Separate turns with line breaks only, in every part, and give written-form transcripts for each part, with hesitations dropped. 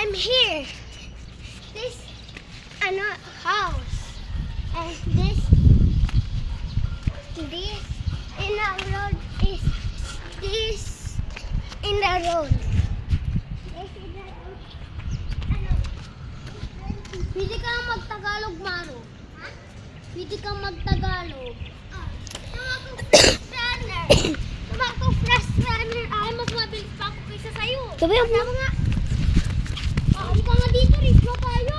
I'm here. This house. And this in the road is this in the road. Pwede kang magtagalog, Maro. Pwede kang magtagalog. Tumakbo fast runner. Ay, mas mabilis pa ako kaysa sa'yo.
Sabi mo
nga. Ay, ka nga dito. Race mo tayo.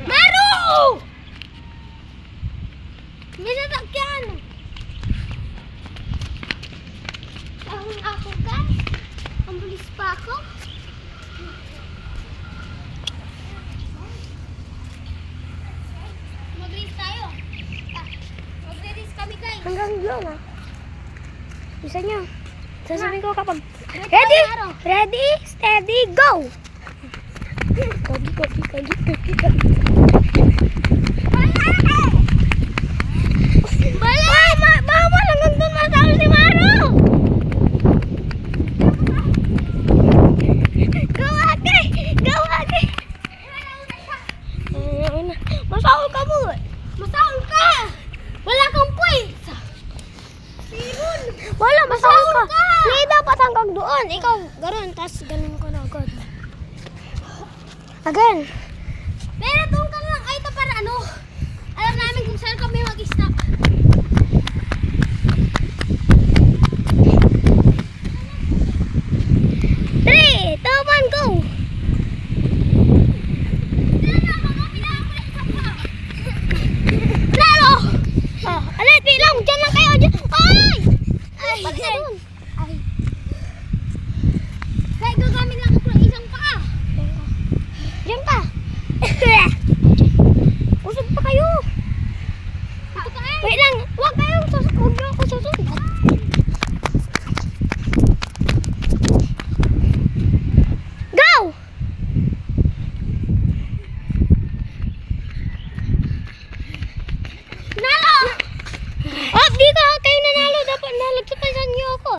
Maro! May sasakyan. Ako, guys. Ang bilis pa ako. Mag-race tayo. Mag-race kami, guys.
hanggang doon ah. Bisa nyo. Sasabihin ko kapag
Ready,
ready,
Maro.
ready, steady, go! Kogi. Bala! Bawal hanggang doon matalo si Maro! Go ate! Go ate! Masaul ka mo eh!
Masaul ka! Wala kang points! Sirun!
Wala, masaul ka!
ka!
Hindi dapat hanggang doon. Ikaw, gano'n, tas gano'n ka na agad. Again.
Pero doon ka lang. Ay, ito para ano? Alam namin kung saan kami mag-stop.
Three, two, one, go! Lalo! Oh, alit, bilang! Diyan lang kayo! Ay! Ay! Balik ka doon!